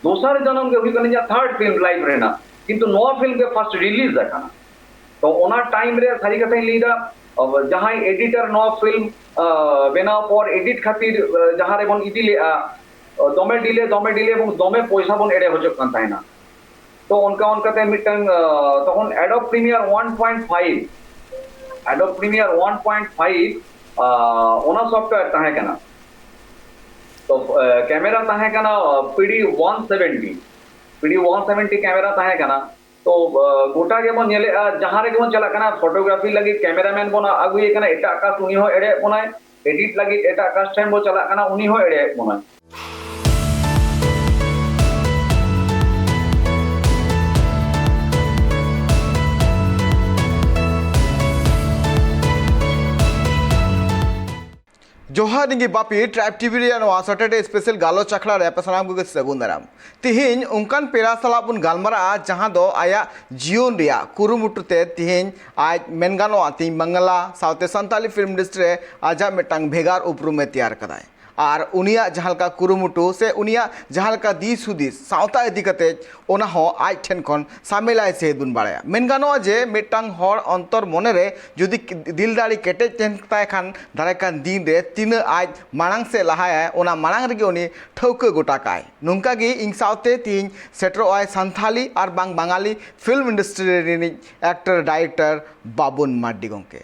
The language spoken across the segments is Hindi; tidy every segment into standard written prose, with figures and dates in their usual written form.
दोसर जन्म के हुई कने थर्ड फिल्म लाइफ रेना किंतु नोआ फिल्म के फर्स्ट रिलीज आकाना तो ओना टाइम रे सारी कथा लीदा अब जहां एडिटर नोआ फिल्म बनाव पर एडिट खातिर जहां रे बन इदी ले दमे डिले এবং দমে পয়সা বন এড়ে হজক কান তাইনা তো उनका ते मिटंग तखन एडोब प्रीमियर 1.5 ओना सॉफ्टवेयर ताहे कना तो कैमरा ताहे कना PD 170 कैमरा ताहे कना तो गोटा के बन नेले जहां रे के बन चला कना फोटोग्राफी लगी कैमरामैन बन आगुए कना एटा आकाश उनी हो एड़े बनाय एडिट लगी एटा आकाश टाइम बो चला कना उनी हो एड़े बनाय जोहार निंगी बापी ट्राइब टीवी रे नवा सैटरडे स्पेशल गालो चखला रे पसनाम गुगे सगुन दाराम तिहिन उनकान पेरा सला बुन गालमारा जहां दो आया जीवन रिया कुरुमुटुते तिहिन आज मेनगानो आती मंगला साउथे संताली फिल्म इंडस्ट्री आजा मेटांग भेगार उपरुमे तैयार कदाय और उनिया जहां कुरुमुटु से उनिया जहां दिस हुदिस सावता इदी कते ओना हो आज ठेन खन सामेलाय से दुन बाड़ाया मेन गानो जे मेटांग हर अंतर मने रे जुदी दिल दाड़ी केटे तेन ताय खान दारे कान दिन रे तीन आज मांग से लहाय ओना मांग रे उनी ठौके गोटा काय नुंका गे इंग सावते तीन सेट्रो आय संथाली और बांग बांगाली फिल्म इंडस्ट्री रे एक्टर डायरेक्टर बाबुन माड्डी गंके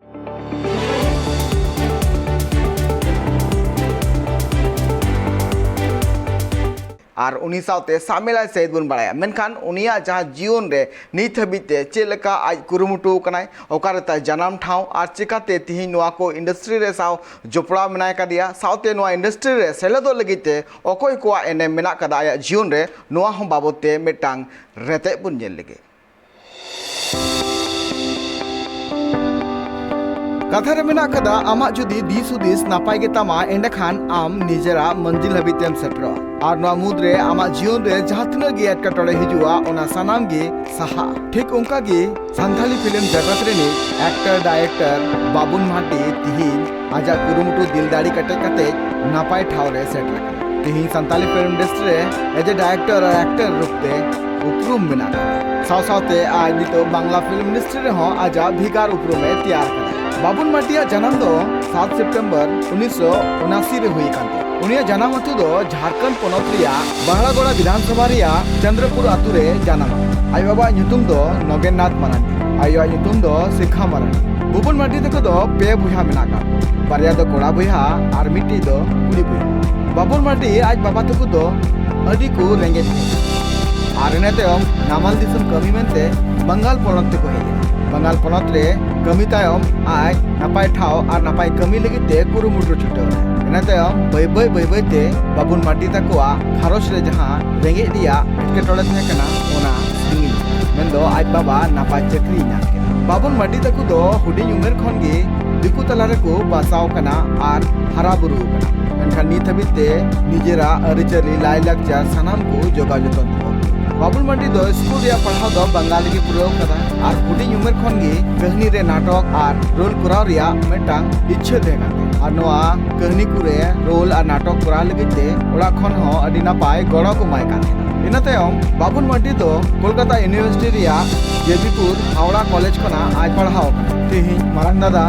और उनी सावते सामेला सहित बन बाड़ाया मेनखान उनिया जहां जीवन रे नित हबीते चेलका आज कुरुमुटु कनाय ओकारे ता जन्म ठाव और चिकाते तिहिन नोआ को इंडस्ट्री रे साव जोपड़ा मेनाय कदिया सावते नोआ इंडस्ट्री रे सेलेदो लगिते अकोय कोआ एने मेना कदा आया जीवन रे नोआ हम बाबते मेटांग रेते बुन जेल लगे कथा रे मेना कदा आमा जुदी दिस हुदिस नापाय गे तामा एंडखान आम निजेरा मंजिल हबीतेम सेटरो और नोआ मुद्रे आमा जीवन रे जहां तिना गे एटकटोड़े हिजुआ ओना सनाम गे सहा ठीक उनका गे संथाली फिल्म जगत रे नि एक्टर डायरेक्टर बाबुन माड्डी तिहिन आजा कुरुमुटु दिलदाड़ी कटे कते नापाय ठाव रे सेट रखा तिहिन संथाली फिल्म इंडस्ट्री रे एज ए डायरेक्टर और एक्टर रूपते उपरुम मेना साव सावते आज नितो बांग्ला फिल्म इंडस्ट्री रे हो आजा भिगार उपरुमे तैयार करा बाबुन माड्डिया जन्म दो 7 सितंबर 1979 रे हुई कांते उनिया जन्म अतु दो झारखंड पोनत रिया बहड़ागोड़ा विधानसभा रिया चंद्रपुर अतु रे जन्म आई बाबा ᱧᱩᱛᱩᱢ दो नगेननाथ मारांडी आयो ᱧᱩᱛᱩᱢ दो शिखा मारांडी बाबुन माड्डी तको दो पे बुहा मेनाका बारिया दो कोड़ा बुहा और मिट्टी दो कुड़ी बुहा बाबुन माड्डी आज बाबा तको दो अडी को रेंगे और इने तायम नामाल दिसम कमी मेनते बंगाल पोनत तको हेज बंगाल पोनत रे कमी तायम आज नापाय ठाव और नापाय कमी लगिते कुरुमुटु छुटाव इना तायम बै बै ते बाबुन माड्डी तकोआ घारोज रे जहां रेंगे दिया एटकेटोड़े तहे कना ओना सिंगिल मेनदो आज बाबा नापाय चक्री नाम के बाबुन माड्डी तको दो हुडिंग उमेर खन गे दिकु तला रे को बासाव कना और हरा बुरु कना मेनखान नित हबीते निजेरा अरिचली लाई लाकचार सानाम को जोगा जतन बाबुन माड्डी दो स्कूल रे पढ़ाव दो बंगाली के पुरव कदा और हुडिंग उमेर खन गे कहानी रे नाटक और रोल कराव रिया मेटांग इच्छा देना और नोआ कहानी कुरे रोल और नाटक करा लगिते ओड़ा खन हो अडी नापाय गड़ो को माय कान इना तायम बाबुन माड्डी दो कोलकाता यूनिवर्सिटी रिया जेबीपुर हावड़ा कॉलेज खना आज पढ़ाव तिहिन मारंग दादा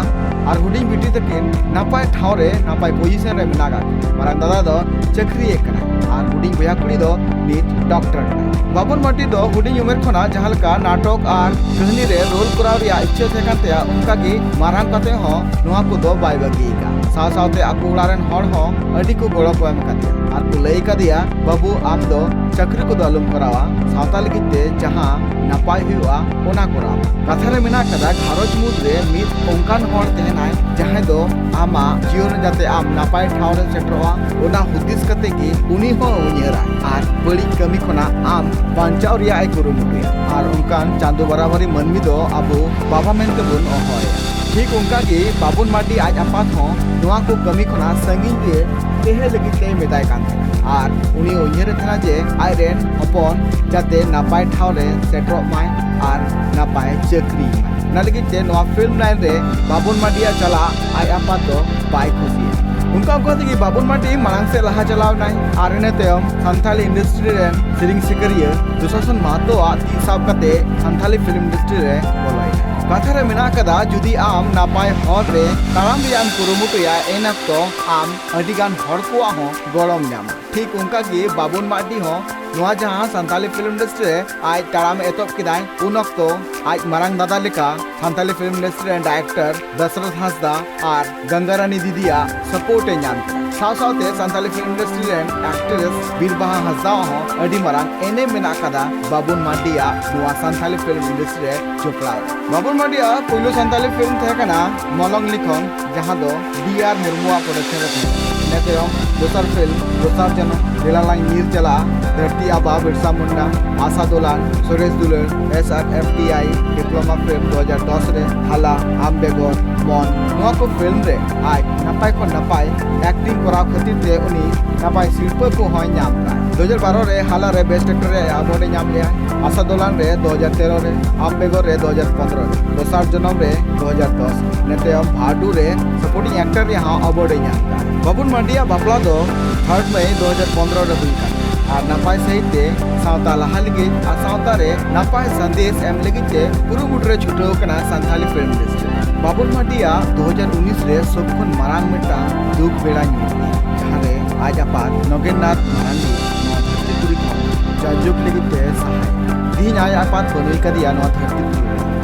और हुडिंग बिटी तकिन नापाय ठाव रे नापाय पोजीशन रे मेनागा मारंग दादा दो चक्री एकना और हुडिंग भैया कुड़ी दो नीट डॉक्टर बाबुन माड्डी दो हुडिंग उमेर खना जहां लका नाटक और कहानी रे रोल कराव रिया इच्छा थेकान तेया उनका गी मारंग कते हो नोआ को दो बाय बगीका साव सावते आकु उड़ारेन हर हो अडी को गड़ो को एम कते और को लई कदिया बाबू आम दो चक्री को दलुम करावा सावता लगिते जहां नापाय हुआ ओना करावा कथा रे मेना कदा घारोज मुद्रे मित ओंकान हर तेनाय जहां दो आमा जीवन जाते आम नापाय ठाव रे सेटरवा ओना हुदिस कते गी उनी हो उनियरा और बड़ी कमी खना आम बांचाव रिया आई कुरुमुटुया और उनकान चांदो बराबरी मनमी दो अबो बाबा मेनते बुन अहोया ठीक उनका गे बाबुन माड्डी आज आपात हो नोआ को कमी खना संगिन रे तेहे लगी ते मेदाय कान और उनी उनियर थना जे आइरेन अपन जाते नापाय ठाव रे सेटरो माय और नापाय चक्री ना लगी ते नोआ फिल्म लाइन रे बाबुन माड्डिया चला आज आपात दो बाय खुशी उनका तेगी बाबुन माटी मांग से लहा चलाव नाय और इने तयम संथाली इंडस्ट्री रे सिरिंग सिकरिया दुशासन महतो ती साब कते संथाली फिल्म इंडस्ट्री रे बोलाई कथा रे मेना कदा जुदी आम नापाय हर रे ताराम रियान कुरुमुटुया एन अक्तो आम अडिगान हर को हो गरम न्यामा ठीक उनका गे बाबुन माटी हो नोआ जहां संथाली फिल्म इंडस्ट्री रे आज ताराम एतब किदाय उन अक्तो आज मारांग दादा लेका संथाली फिल्म इंडस्ट्री रे डायरेक्टर दशरथ हांसदा और गंगारानी दीदिया सपोर्ट ए ᱧᱟᱢ साव सावते संथाली फिल्म इंडस्ट्री रे एक्ट्रेस बीरबाहा हांसदा हो अडी मारांग एने मेना कदा बाबुन माटिया नोआ संथाली फिल्म इंडस्ट्री रे जोपड़ाव बाबुन माटिया पहिलो संथाली फिल्म थे कना मलंग लिखन जहां दो डीआर मुर्मुआ प्रोडक्शन रे नेतेयम दोसर फिल्म दोसर जन दिलालांग नीर चला धरती आबा बिरसा मुंडा आशा दोलान सुरेश दुलर SRFTI डिप्लोमा फिल्म 2010 रे हाला आम बेगोर मन नोआ को फिल्म रे आज नापाय को नापाय एक्टिंग कराव खातिर ते उनी नापाय शिल्प को होय नाम का 2012 रे हाला रे बेस्ट एक्टर रे अवार्ड नाम लिया आशा दोलान रे 2013 रे आम बेगोर रे 2015 रे दोसर जन्म रे 2010 नेतेयम भाडू रे सपोर्टिंग एक्टर रे हां अवार्ड नाम का बाबुन माटिया बापला दो 3 मई 2015 रे हुई और नापाय सहित सावता लहा लगे और सावता रे नापाय संदेश एम लगे कुरुमुट रे छुटो कना संथाली फिल्म इंडस्ट्री बाबुन माटिया 2019 रे सबखन मारांग मेटा दुख बेड़ा जहां रे आज आपात नगेंद्रनाथ मारांडी धरतीपुरी जाजुक लगे सहाय दिन आज आपात बनुई कदिया धरतीपुरी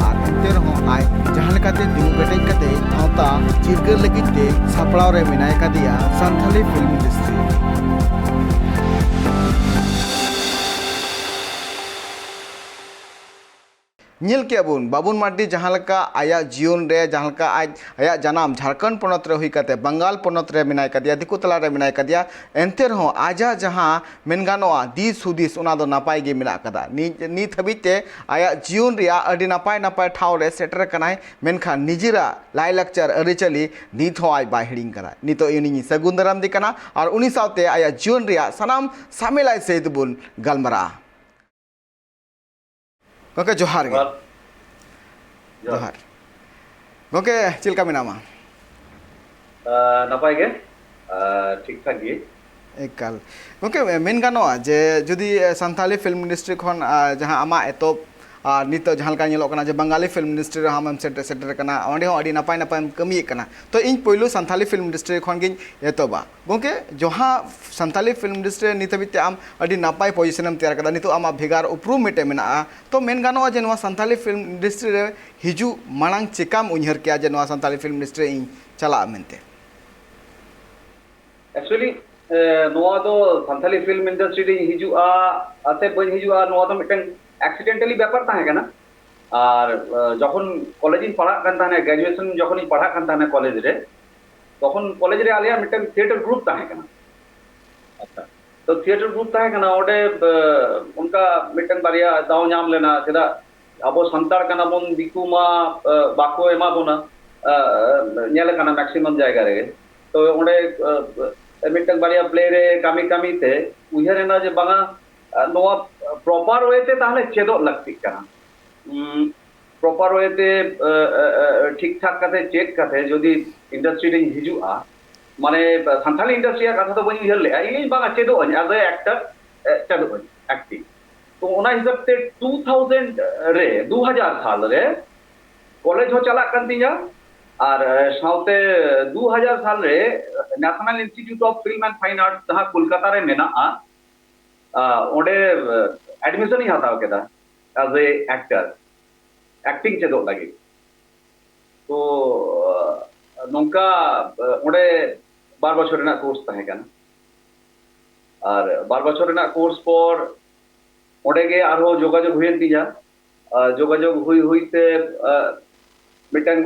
और एंते रहो आज जहां लेकाते दिउ बेटेज कते सावता चिरगर लगे सापड़ाव रे मेनाय कदिया संथाली फिल्म इंडस्ट्री ᱧᱮᱞ केबुन बाबुन माटी जहां लका आया जीवन रे जहां लका आज आया जनाम झारखंड पनत रे हुई कते बंगाल पनत रे मिनाय कदिया दिकु तला रे मिनाय कदिया एंते रहो आजा जहां मेनगानोआ दिस हुदिस उना दो नापाय गे मिना कदा नित हबिते आया जीवन रे अडी नापाय नापाय ठाव रे सेटर कनाय मेनखान निजिरा लाय लक्चर अरिचली नित हो आज बाय हिडिंग करा नितो युनी सगुन दराम दिकना और उनी सावते आया जीवन रे सनाम सामेलाय सहित बुन गलमरा गोके जोहार गे जोहार गोके चिलका मिनामा नपाय गे ठीक ठाक गे एकाल गोके मेन गानो जे जुदी संथाली फिल्म इंडस्ट्री खन जहां आमा एतो नितो जहां लका नेलो कना जे बंगाली फिल्म इंडस्ट्री रे हम सेटर कना ओंडे हो अडी नापाय नापाय कमी कना तो इन पहिलो संथाली फिल्म इंडस्ट्री खन गिन एतोबा गोके जहां संथाली फिल्म इंडस्ट्री नितबिते आम अडी नापाय पोजीशन में तैयार कदा नितो आमा भेगार उपरू मेटे मेना तो मेन गानो जे नवा संथाली फिल्म इंडस्ट्री रे हिजु मांग चिकाम उन्हर के जे नवा संथाली फिल्म इंडस्ट्री इन चला मेनते एक्चुअली नवा दो संथाली फिल्म इंडस्ट्री रे हिजु आते बन हिजु नवा दो मिटन एक्सीडेंटली ব্যাপার তাহে কেনা আর যখন কলেজে পড়া কান তাহে গ্র্যাজুয়েশন যখন পড়া কান তাহে কলেজ রে তখন কলেজ রে আলিয়া মিটন থিয়েটার গ্রুপ তাহে কেনা আচ্ছা তো থিয়েটার গ্রুপ তাহে কেনা ওডে उनका मिटन बारिया दाव नाम लेना चेदा अब संतार कना बन दिकु मा बाको एमा बोना नेले कना मैक्सिमम जायगा रे तो ओडे मिटन बारिया प्ले रे कामी कामी ते उहेरेना जे बांगा नोआ प्रॉपर वे ते ताहले चेदो लगती कना प्रॉपर वे ते ठीक ठाक कते चेक कते जदि इंडस्ट्री रे हिजुआ माने संथाली इंडस्ट्री कथा तो बनी हेले इ बागा चेदो एज ए एक्टर चेदो एक्टिंग तो ओना हिसाब ते 2000 रे 2000 साल रे कॉलेज हो चला कन दिया और साउते 2000 साल रे national institute of film and fine arts जहां कोलकाता रे मेना ओडे एडमिशन ही हाताव केदा एज ए एक्टर एक्टिंग चेदो लगे तो नोंका ओडे 12 बछर रेना कोर्स ताहे कना और 12 बछर रेना कोर्स पर ओडे गे आरो जोगाजोग हुयन तिया जोगाजोग हुईते मिटन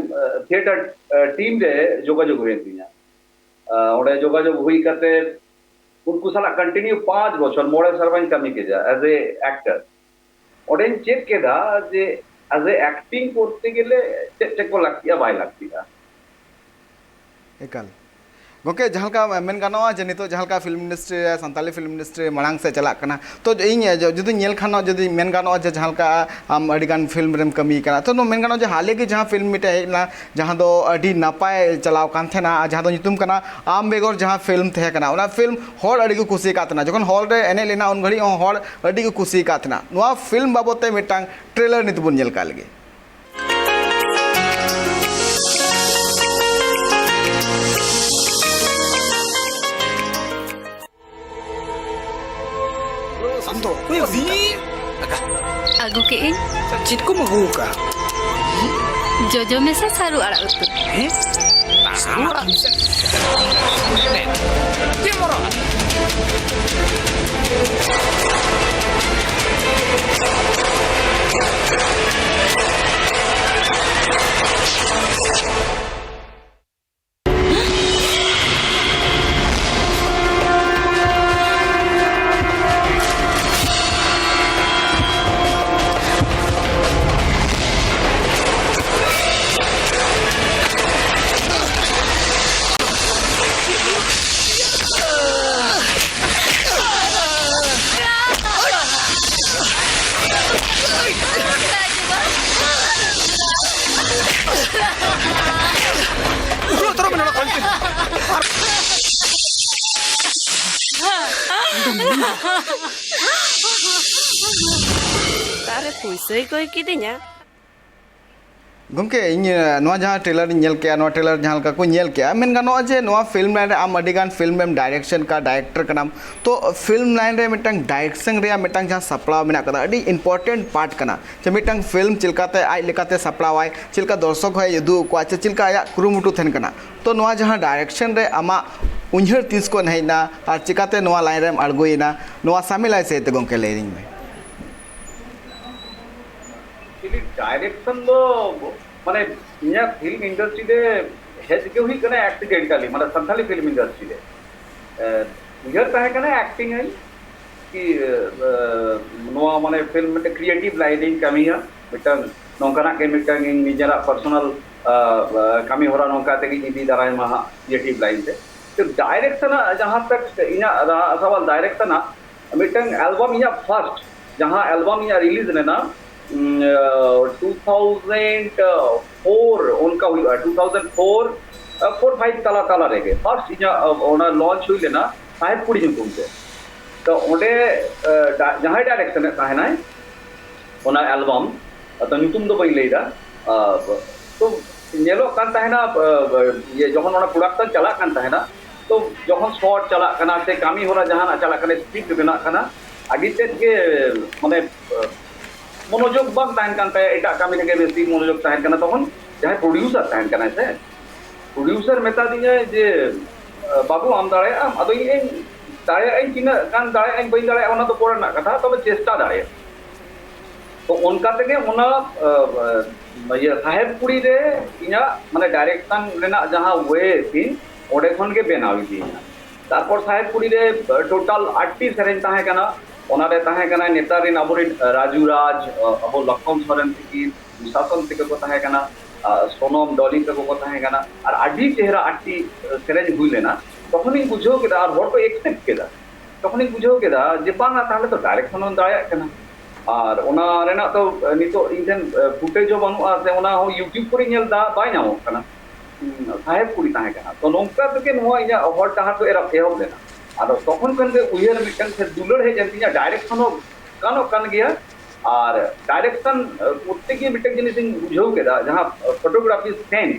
थिएटर टीम रे जोगाजोग हुयन तिया ओडे जोगाजोग हुई कते उनको साला कंटिन्यू 5 बछर मोड़े सरपंच कमी के जा एज ए एक्टर ओडेन चेक के दा जे एज ए एक्टिंग करते गेले चेक को लगतिया भाई लगतिया एकाल गोके जहाँ मेन गानोआ जे नितो जहाँ film industry Santali film industry मांग से चला करना तो इन जुदी नेल खाना जुदी मेन गानोआ जे जहाँ आम अडिगान फिल्म रेम कमी करना तो मेन गानोआ जे हाले की जहाँ फिल्म मिटे हेना जहाँ दो अडी नापाय चलाव कान थेना जहाँ दो नितुम कना आम बेगोर जहाँ फिल्म थे करना उना फिल्म हॉल अडी को कुसी कातना जखन हॉल रे एने लेना उन घड़ी हॉल अडी को कुसी कातना नुआ फिल्म बाबते मिटांग ट्रेलर नितबुन नेल का लगे Santo, kau yang ni? Agu ke in Cik kau mahu ka? jojo mesa saru ara utu. Saru orang. Dia marah. Udah terus menolak konten. Tarik puisi kau kidinya. गमके इन जहाँ ट्रेलर नेल के ट्रेलर जहाँ को नेल के मेन गानोआ जे फिल्म लाइन रे आम अडिगान फिल्म एम डायरेक्शन का डायरेक्टर कनाम तो फिल्म लाइन रे मिटंग डायरेक्शन रे मिटंग जहाँ सपड़ाव मेना कदा अडी इम्पोर्टेंट पार्ट कना जे मिटंग फिल्म चिलकाते आज लेकाते सपड़ावाय चिलका दर्शक है यदु को अच्छा चिलका आया कुरुमुटु थेन कना तो जहाँ डायरेक्शन रे आमा उन्हर तीस को नहींना और चिकाते लाइन रे अड़गोइना सामिल से गमके लेरिंग में डायरेक्शन दो माने इया फिल्म इंडस्ट्री दे हेज के हुई कने एक्सीडेंटली माने संथाली फिल्म इंडस्ट्री दे उयर ताहे कने एक्टिंग है कि नोआ माने फिल्म में क्रिएटिव लाइनिंग कमी है मिटन नोंकना के मिटन निजरा पर्सनल कमी होरा नोंका ते की निदी दाराय मा क्रिएटिव लाइन से तो डायरेक्शन जहां तक इना सवाल डायरेक्शन मिटन एल्बम इया फर्स्ट जहां एल्बम इया रिलीज ने ना 2004 उनका हुआ 2004 4-5 ताला ताला रह गए फर्स्ट इना लॉन्च हुई लेना साहेब पुड़ी जुम से तो ओडे जहां डायरेक्शन है ना ओना एल्बम तो नितुम दो बई लेदा तो नेलो कान है ना ये जखन ओना प्रोडक्शन चला कान है ना तो जखन शॉट चला कना से कामी होला जहां चला कने स्क्रिप्ट बना कना आगे तेज के माने मनोजोग बंग तहन कानते एटा कामी लगे बेसी मनोजोग तहन कना तखन जहां प्रोड्यूसर तहन कना से प्रोड्यूसर मेता दिया जे बाबू आम दाड़े अदो इन दाड़े इन किना कान दाड़े इन बई दाड़े ओना तो पोरा ना कथा तबे चेष्टा दाड़े तो उनका तेगे ओना ये साहेब कुड़ी रे इना माने डायरेक्शन रेना जहां वे सीन ओडे खन के बेनावी दी तारपर साहेब कुड़ी रे टोटल 8 सेरेन ताहे कना ओनारे ताहे कना नेतारिन अबोरिन राजू राज अबो लक्ष्मण सोरेन थी शासन तक को ताहे कना सोनम डॉली तक को ताहे कना और आडी चेहरा आटी सेरेज हुई लेना तखनी बुझो केदा और हर को एक्सेप्ट केदा तखनी बुझो केदा जे पांगा ताहले तो डायरेक्शन on दाया कना और ओना रेना तो नितो इंजन फुटेज बनुआ से ओना हो यूट्यूब पर नेल दा बाय नामो कना साहेब कुड़ी ताहे कना तो नोंका तके नोआ इया हर ताहा तो एरा एहब लेना आदो तखन कन के उयर मिटन से दुलर है जंतिया डायरेक्शन कानो कन गया और डायरेक्शन प्रत्येक मिटन जिनिस बुझो केदा जहां फोटोग्राफी सेंस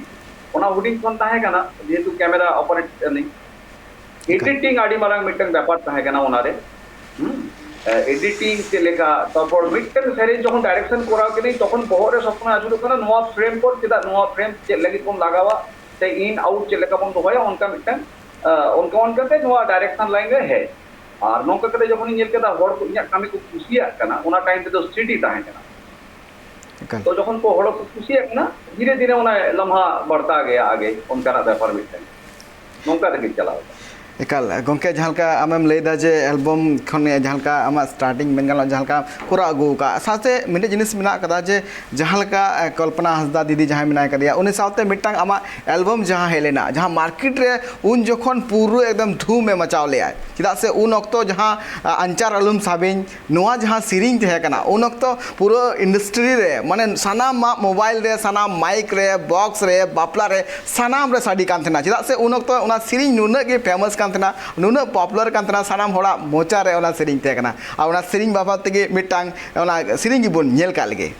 ओना हुडिंग कोन ताहे कना जेतु कैमरा ऑपरेट नहीं एडिटिंग आडी मारंग मिटन व्यापार ताहे कना ओनारे एडिटिंग से लेका तपर मिटन सेरे जखन डायरेक्शन कोराव के नहीं तखन बहरे सब समय आजुलो कना नोआ फ्रेम पर केदा नोआ फ्रेम जे लगी कोन लगावा से इन आउट जे लेका बन होया उनका मिटन उनका ते नोआ डायरेक्शन लाइन है और नोका कते जखन नेल केदा हर को इया कामी को खुशिया कना ओना टाइम ते तो स्टडी ताहे कना तो जखन को हर को खुशिया कना धीरे धीरे ओना लम्हा बढ़ता गया आगे उनका ना व्यापार मिटन नोका ते चला एकाल गंके जहाँ का आमेम लैदा जे एल्बम खन जहाँ का आमा स्टार्टिंग में गल जहाँ का कोरा अगू का साथे मिटे जिनिस मिना कदा जे जहाँ का कल्पना हंसदा दीदी जहाँ मिना कदिया उनी साथे मिटांग आमा एल्बम जहाँ हेलेना जहाँ मार्केट रे उन जोखन पूरा एकदम धूम में मचाव ले आए चिदा से उन अक्तो जहाँ अंचार आलम साबिन नोआ जहाँ सीरिंग तहे कना उन अक्तो पूरा इंडस्ट्री रे माने सानाम मोबाइल रे सानाम माइक रे बॉक्स रे बापला रे सानाम रे साडी कान थेना चिदा से उन अक्तो उना सीरिंग नुना के फेमस कान थेना नुना पॉपुलर कान थेना सानाम होड़ा मोचा रे उना सीरिंग तहे कना आ उना सीरिंग बाबत तेगे मिटांग उना सीरिंग गिबुन नेल का लगे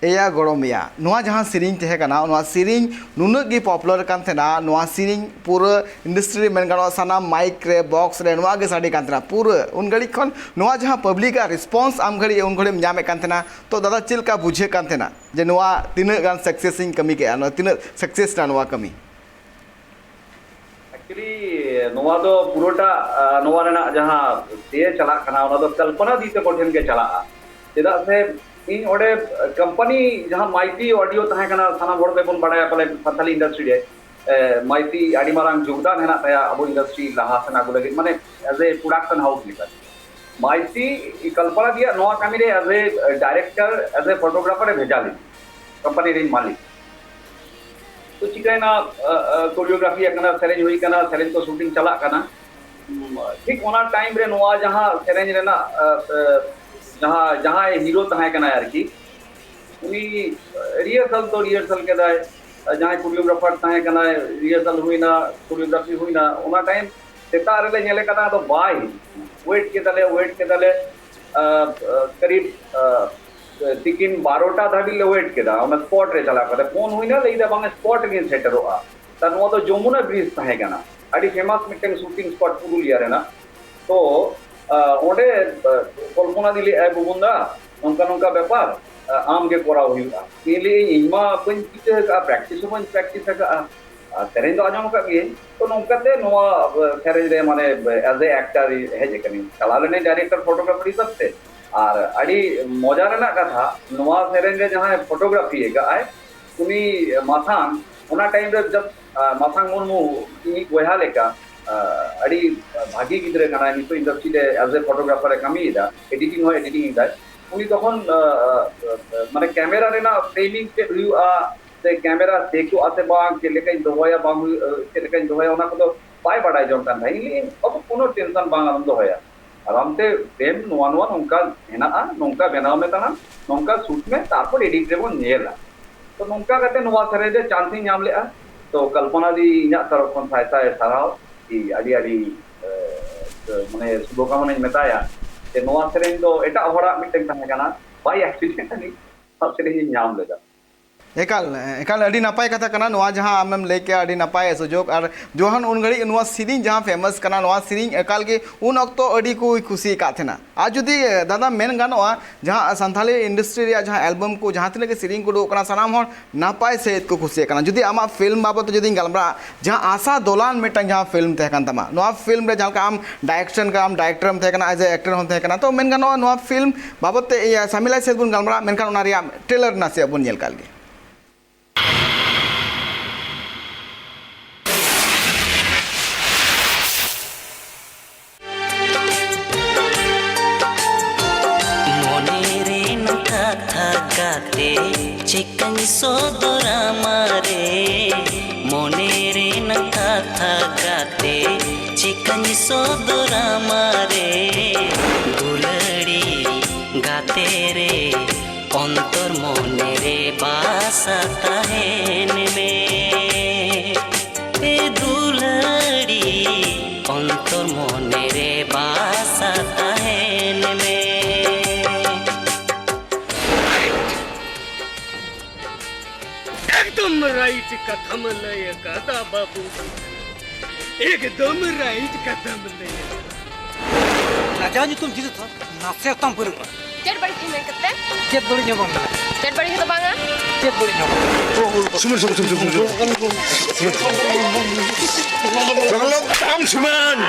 एया गड़मिया नोआ जहाँ सीरिंग तहे कना नोआ सीरिंग नुना की पॉपुलर कान थेना नोआ सीरिंग पूरा इंडस्ट्री में गनो सानाम माइक रे बॉक्स रे नोआ के साडी कान थेना पूरा उन घड़ी खन नोआ जहाँ पब्लिक का रिस्पांस आम घड़ी उन घड़ी जामे कान थेना तो दादा चिल का बुझे कान थेना जे नोआ तीन गान सक्सेसिंग कमी के नोआ तीन सक्सेस ना नोआ कमी एक्चुअली नोआ दो पुरोटा नोआ रेना जहाँ ये चला कना ओना दो कल्पना दी ते कोठेन के चला चेदा से इन ओडे कंपनी जहाँ माइटी ऑडियो तहे कना साना बोर्ड पे बन बड़ाया पले सानथाली इंडस्ट्री रे माइटी आडी मारांग योगदान हेना तया अबो इंडस्ट्री लाहा सना को लगे माने एज ए प्रोडक्शन हाउस लिखा माइटी कल्पना दिया नोआ कामी रे as a director as a photographer रे भेजा ली कंपनी रे मालिक तो चिकायना कोरियोग्राफी कना सेरेंज हुई कना सेरेंज को शूटिंग चला कना ठीक ओना टाइम रे नोआ जहाँ सेरेंज रेना जहाँ जहाँ हीरो तहे कना यार की उनी रिहर्सल तो रिहर्सल के दाय जहाँ कोरियोग्राफर तहे कना रिहर्सल हुई ना कोरियोग्राफी हुई ना ओना टाइम सेता रे नेले कना तो बाय वेट के दले करीब तिकिन 12टा धाबी ले वेट के दा ओना स्पॉट रे चला करे फोन हुई ना लेदा बांगे स्पॉट के सेटर होआ त नो तो जमुना ब्रिज तहे कना अडी famous mitten shooting spot Purulia रे ना तो ओडे कल्पना दिली ए बुबुंदा नोंका नोंका व्यापार आम के कोरा हुआ इले इमा पन किते का प्रैक्टिस का सेरेंज दो आजम का के तो नोंका ते नोआ सेरेंज रे माने एज ए एक्टर हेजे कनी चलाले डायरेक्टर फोटोग्राफर सब से और अड़ी मजा रेना कथा नोआ सेरेंज रे जहां फोटोग्राफी का आए उनी माथांग ओना टाइम रे जब माथांग मुर्मू इनी कोया लेका अड़ी भागी गिद्रे कना नितो इंडस्ट्री रे एज ए फोटोग्राफर रे कमी दा एडिटिंग हो एडिटिंग दा उनी तखन माने कैमरा रे ना फ्रेमिंग से व्यू से कैमरा देखो आते बांग के लेके दोया बांग के लेके दोया ओना को तो पाई बडाई जोन कान भाई अब कोनो टेंशन बांग आनंद होया आराम से प्रेम नोआ नोआ नोंका हेना नोंका बनाव में तना नोंका शूट में तारपर एडिट रे बन नेला तो नोंका कते नोआ सरे दे चांस नाम लेआ तो कल्पना दी इना तरफ खन सायसा साराव कि अड़ी अड़ी माने शुभकामना मेताया ते नोआ सेरेंज दो एटा होड़ा मिटें तहे कना बाय एक्सीडेंटली सेरेंज नाम लेदा एकाल एकाल अड़ी नपाय कथा कना नोआ जहाँ आमेम लेके अड़ी नपाय सुजोग और जोहन उन घड़ी नोआ सीरिंग जहाँ फेमस कना नोआ सीरिंग एकाल के उन अक्तो अड़ी को खुशी का थेना आज जुदी दादा मेन गानोआ जहाँ संथाली इंडस्ट्री रे जहाँ एल्बम को जहाँ तिना के सीरिंग को दो कना सनाम हर नपाय से को खुशी कना जुदी आमा फिल्म बाबत जुदी गलबरा जहाँ आशा दोलान मेटन जहाँ फिल्म तहे कन तमा नोआ फिल्म रे जहाँ का आम डायरेक्शन का आम डायरेक्टर हम तहे कना एज ए एक्टर हम तहे कना तो मेन गानोआ नोआ फिल्म बाबत ते सामिलाय से बुन गलबरा मेनखान ओना रिया ट्रेलर ना से बुन नेल काल गे चिकन सोदरा मारे मोने रे न कथा गाते चिकन सोदरा मारे दुलड़ी गाते रे अंतर मोने रे बासा तहेन में ए दुलड़ी अंतर मोने रे बासा तहेन में एकदम राइट कथम लय कदा बाबू एकदम राइट कथम लय ना जानी तुम जिस था नासे तम पर चट बड़ी थी मैं कत्ते चेत बड़ी ᱧᱚᱜ ᱵᱟᱝ चट बड़ी तो बांगा चेत बड़ी ᱧᱚᱜ सुमन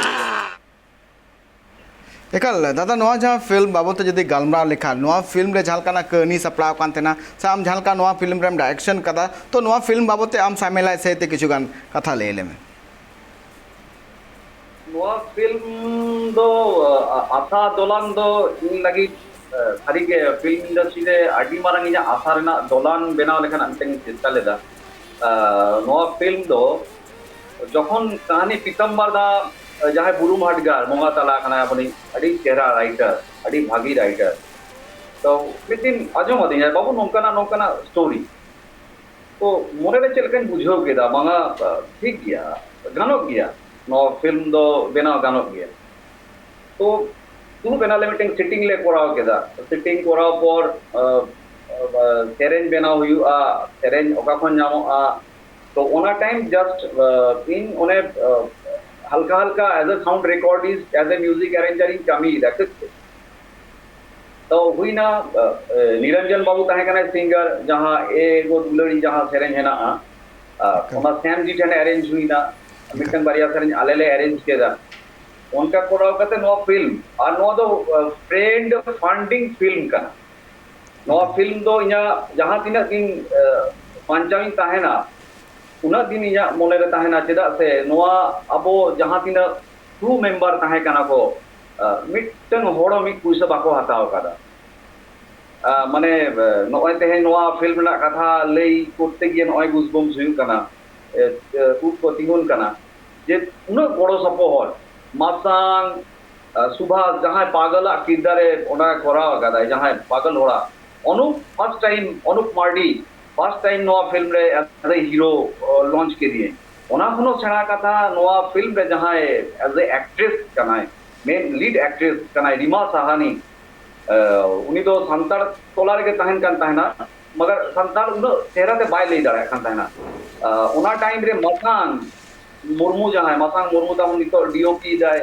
एकल दादा नोआ जहाँ फिल्म बाबत जदि गलमरा लेखा नोआ फिल्म रे झालकाना कहानी सपड़ाव कान तेना से आम झालका नोआ फिल्म रे डायरेक्शन कदा तो नोआ फिल्म बाबत आम सामेला से किछु गान कथा ले में नोआ फिल्म दो आशा दोलान दो इन लगी सारी के फिल्म इंडस्ट्री रे आडी मारंग इना आशा रेना दोलान बेनाव लेखन अंतें चेष्टा लेदा नोआ फिल्म दो जखन कहानी पीतम्बर दा जहां बुरुम हटगार मोंगा तला कना अपनी अडी चेहरा राइटर अडी भागी राइटर तो मिदिन आजम अदी बाबू नौकाना स्टोरी तो मोरे चलकन बुझाव केदा मांगा ठीक गया गानोक गया नो फिल्म दो बेनाव गानोक गया तो तू बेनाले मिटिंग सिटिंग ले कोराव केदा सिटिंग कोराव पर सेरेंज बेनाव हुआ सेरेंज ओका खन नामोआ तो ओना टाइम जस्ट इन ओने हल्का हल्का as a sound recordist as a music arranger इन कामी रखते तो हुई ना निरंजन बाबू तहे कना सिंगर जहां ए गो दुलड़ी जहां सेरेंज हेना ओना सैम जी ठने अरेंज हुई ना मिटन बारिया सेरेंज आलेले अरेंज केदा उनका कोराव कते नो फिल्म और नो दो फ्रेंड फंडिंग फिल्म कना नो फिल्म दो इना जहां तिना दिन पंचामी तहेना उना दिन इना मोने रे तहेना चेदा से नोआ अबो जहां तिना क्रू मेंबर तहे कना को मिटन होड़ो मिट पुइसा बाको हताव कादा माने नोय तेहे नोआ फिल्म ना कथा लई करते गिए नोय गुसबम्स हुई कना कुट को तिगुन कना जे उना बड़ो सपोहर मासांग सुभाष जहां पागला किरदारे ओना कोराव कादा जहां पागल होड़ा Anup first time Anup Mardi first time नोआ फिल्म रे एज ए हीरो लॉन्च के दिए ओना खनो सेना कथा नोआ फिल्म रे जहां एज ए एक्ट्रेस कनाय मेन लीड एक्ट्रेस कनाय रीमा साहानी उनी दो संताड़ तोला रे तहन कान तहना मगर संताड़ उन चेहरा ते बाय ले दाड़ा कान तहना ओना टाइम रे मसांग मुर्मू जहां मसांग मुर्मू ता उनी तो डीओपी जाय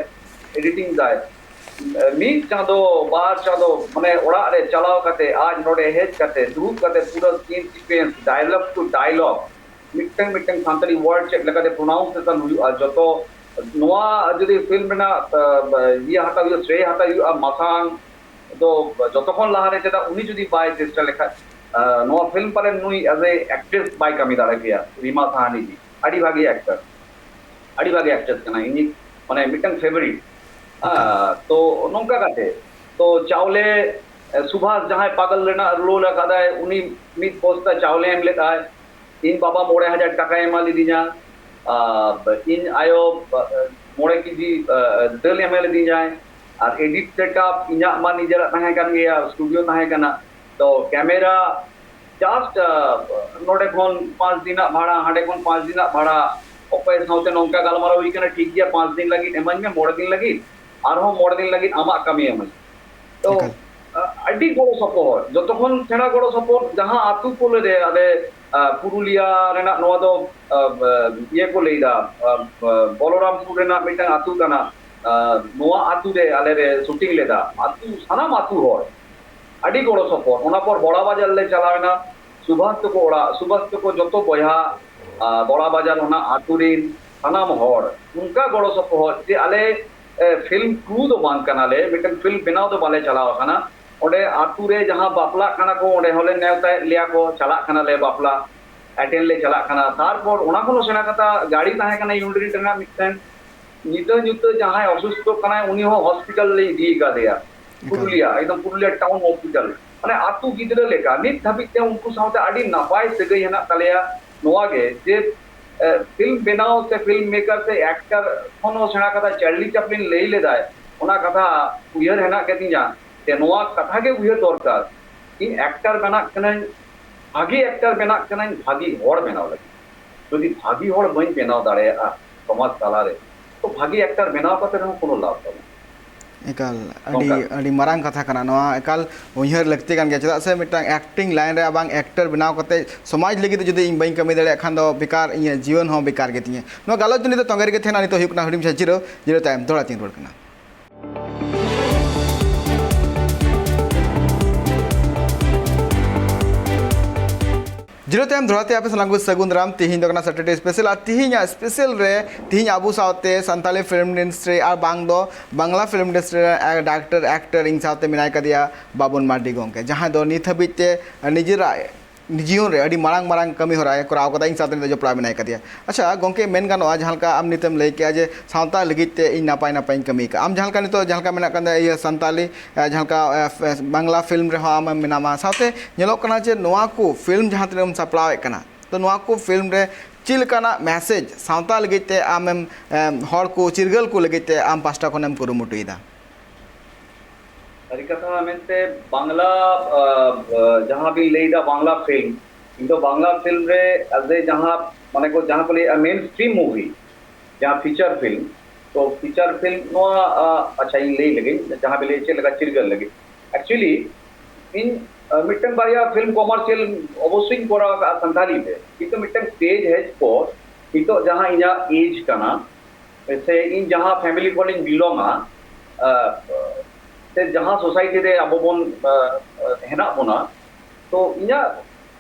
एडिटिंग जाय मीट चादो बार चादो माने ओड़ा रे चलाव कते आज नोडे हेज कते दुप कते पूरा scene sequence dialogue to dialogue मिटन सांतरी वर्ड चेक लगाते प्रोनाउंसिएशन हुई जतो नोआ जदि फिल्म ना ये हटा हुई श्रेय हटा हुई मसांग तो जतक्षण लाहारे चेदा उनी जदि बाय चेष्टा लेखा नोआ फिल्म पर नुई एज ए एक्ट्रेस बाय कमी दाड़ा गया रीमा साहानी जी अड़ी भागी एक्टर अड़ी भागी एक्ट्रेस कना इनी माने मिटन फेवरेट तो नौका काटे तो चावले सुभाष जहां पागल लेना रोल कादाय उनी मित पोस्ता चावले एम लेता है इन बाबा 3000 टाका एमा लीदिया इन आयो मोड़े की दल एम लीदी जाए और एडिट सेटअप इना मा निजरा तहे कान गया स्टूडियो तहे कना तो कैमरा जस्ट नोडे खन 5 दिन भाड़ा हाडे खन 5 दिन भाड़ा ओपे साउते नौका गालमारा हुई कना ठीक गया 5 दिन लगी एमन में 9 दिन लगी आरो 9 दिन लगी आमा कमी एमन तो अड्डी गड़ो सपोर्ट जतक्षण सेना गड़ो सपोर्ट जहां आतु कोले रे आले पुरुलिया रेना नोआ दो ये को लेदा बलरामपुर रेना मिटन आतु कना नोआ आतु रे आले रे शूटिंग लेदा आतु सानाम आतु होर अड्डी गड़ो सपोर्ट ओना पर बड़ा बाजार ले चलावेना सुभाष तो ओड़ा सुभाष तो जतो बया बड़ा बाजार ओना आतु रिन सानाम होर उनका गड़ो सपोर्ट जे आले फिल्म क्रू दो बांग कनाले मिटन फिल्म बनाव दो बाले चलाव कना ओडे आतु रे जहां बापला कना को ओडे होले नेवता लिया को चला कना ले बापला अटेंड ले चला कना तारपर ओना कोनो सेना कथा गाड़ी ताहे कना यूनिट तना मिटन नित जहां असुस्थ कना उनी हो हॉस्पिटल ले दी का दिया पुरुलिया एकदम पुरुलिया टाउन हॉस्पिटल माने आतु गिदरे लेका नित धाबिते उनको साथे आडी नापाय सगई हना तलेया नोआ गे जे फिल्म बनाओ से फिल्म मेकर से एक्टर कोनो सेना कथा चार्ली चैपलिन ले लेदाय ओना कथा उयहर हेना केतिया ते नोआ कथा के उयहर दरकार इन एक्टर बना कना भागी एक्टर बना कना भागी होड़ बनाव लगी यदि भागी होड़ बइन बनाव दाड़ेया समाज ताला रे तो भागी एक्टर बनाव कते रहो कोनो लाभ तब एकाल अड़ी मारांग कथा कना नोआ एकाल उयहर लगते कान गया चदा से मिटांग एक्टिंग लाइन रे बांग एक्टर बनाव कते समाज लगी जदि इन बइन कमी दड़े खान दो बेकार इन जीवन हो बेकार गेतिए नो गालोच नि तो तंगेर के थेना नि तो हुकना हडिम छचिरो जिरो टाइम थोड़ा तीन रोड कना जीरो टाइम धोराते आप सलांगु सगुन राम तिहिन दोकना सैटरडे स्पेशल आ तिहिन स्पेशल रे तिहिन आबू सावते संताली फिल्म इंडस्ट्री आ बांग दो Bangla film industry doctor actor इन सावते मिनाय कदिया बाबुन मार्डी गोंके जहां दो नित हबिते निजरा जीवन रे अड़ी मारांग मारांग कमी होराय कराव कदा इन साथे जपड़ा मेनाय कदिया अच्छा गोंके मेन गानोआ जहां का आम नितम लई के जे सावता लगित ते इन नापाय नापाय कमी का आम जहां का नितो जहां का मेना कंदा ये संताली जहां का बांग्ला फिल्म रे आम मेनामा साथे नेलोक कना जे नोआ को फिल्म जहां तनेम सप्लाव कना तो नोआ को फिल्म रे चिलकाना मैसेज सावता लगित ते आम हर को चिरगल को लगित ते आम पास्टा कोनेम कुरुमुटुइदा सारी कथा मेनते बांग्ला जहाँ भी लेदा बांग्ला फिल्म किंतु बांग्ला फिल्म रे अजे जहाँ माने को जहाँ को ले मेन स्ट्रीम मूवी जहाँ फीचर फिल्म तो फीचर फिल्म नो अच्छा इन ले लगे जहाँ भी ले चे लगा चिरगल लगे एक्चुअली इन मिट्टन बारिया फिल्म कॉमर्शियल अवश्य कोरा संताली पे किंतु मिट्टन स्टेज है पर किंतु जहाँ इना एज करना वैसे इन जहाँ फैमिली फॉलोइंग बिलोंगा से जहाँ सोसाइटी रे अब बन हेना बना तो इना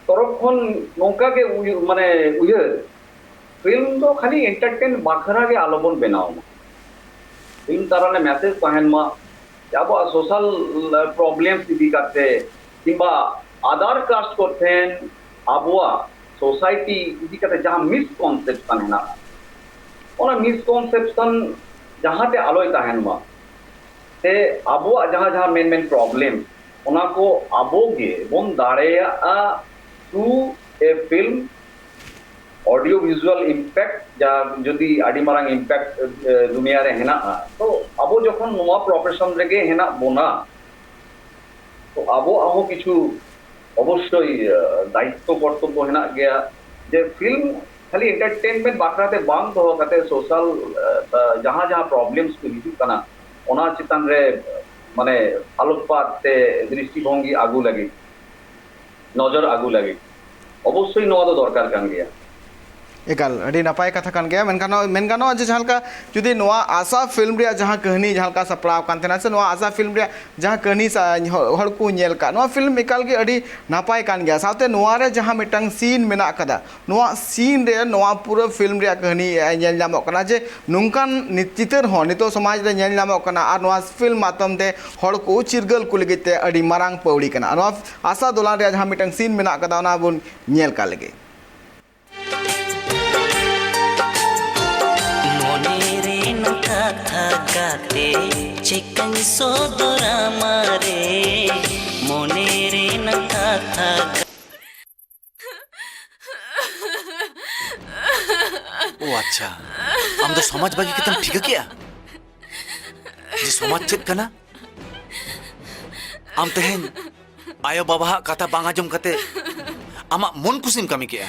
तरफ खन नौका के माने उयहर फिल्म तो खाली एंटरटेन बाखरा के आलोबन बनाओ फिल्म तारा ने मैसेज तहन मा अब सोशल प्रॉब्लम्स इदी करते किंबा आधार कास्ट करते आबुआ सोसाइटी इदी करते जहाँ मिसकॉन्सेप्शन हेना ओना मिसकॉन्सेप्शन जहाँ ते आलोय तहन मा ते आबो जहाँ जहाँ मेन मेन प्रॉब्लम उना को आबो गे बन दाड़ेया टू ए फिल्म ऑडियो विजुअल इम्पैक्ट जा जदि आडी मारांग इम्पैक्ट दुनिया रे हेना तो आबो जखन नोआ प्रोफेशन रेगे हेना बोना तो आबो आहो किछु अवश्यई दायित्व कर्तव्य हेना गया जे फिल्म खाली एंटरटेनमेंट बाखराते बांग तो कते सोशल जहाँ जहाँ प्रॉब्लम्स को हिजु कना ओना चितान रे माने आलोकपात ते दृष्टिभंगी आगु लगे नजर आगु लगे अवश्य नोआ तो दरकार कान गया एकाल अड़ी नपाय कथा कान गया मेन गानो जे जहां का जुदी नोआ आशा फिल्म रे जहां कहानी जहां का सपड़ाव कान तेना से नोआ आशा फिल्म रे जहां कहानी हर को नेल का नोआ फिल्म एकाल के अड़ी नपाय कान गया साथे नोआ रे जहां मिटंग सीन मेना कदा नोआ सीन रे नोआ पूरा फिल्म रे कहानी नेल नामो कना जे नुंकान चितर हो नितो समाज रे नेल नामो कना आर नोआ फिल्म मातम ते हर को चिरगल को लगिते अड़ी मारांग पौड़ी कना नोआ आशा दोलान रे जहां मिटंग सीन मेना कदा ओना बुन नेल का लगे गाते चिकन सोदरा मारे मोने रे न था ओ अच्छा आम तो समाज बागी के तुम ठीक किया जे समाज चेक कना आम तेहन आयो बाबा कथा बांगा जम कते आमा मन कुसिम कमी किया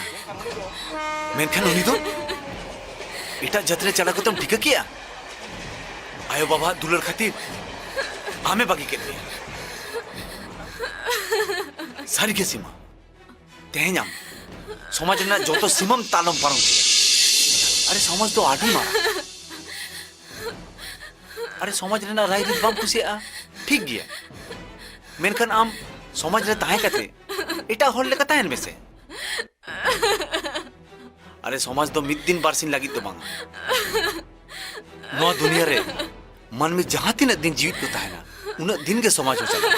मेनखान उनी तो इटा जतरे चला को तुम ठीक किया आयो बाबा दुलर खातिर आमे बागी के लिए सारी के सीमा तेहनाम समाज ना जो तो सीमम तालम पारम अरे समाज तो आठी मारा अरे समाज ना राय रीत बाम कुसिया ठीक गया मेनखान आम समाज रे ताहे कते इटा होल लेका ताहेन में से अरे समाज तो मिद दिन बारसिन लगी तो बांगा नो दुनिया रे मन में जहाँ तीन दिन जीवित को ताहेना उन दिन के समाज हो चला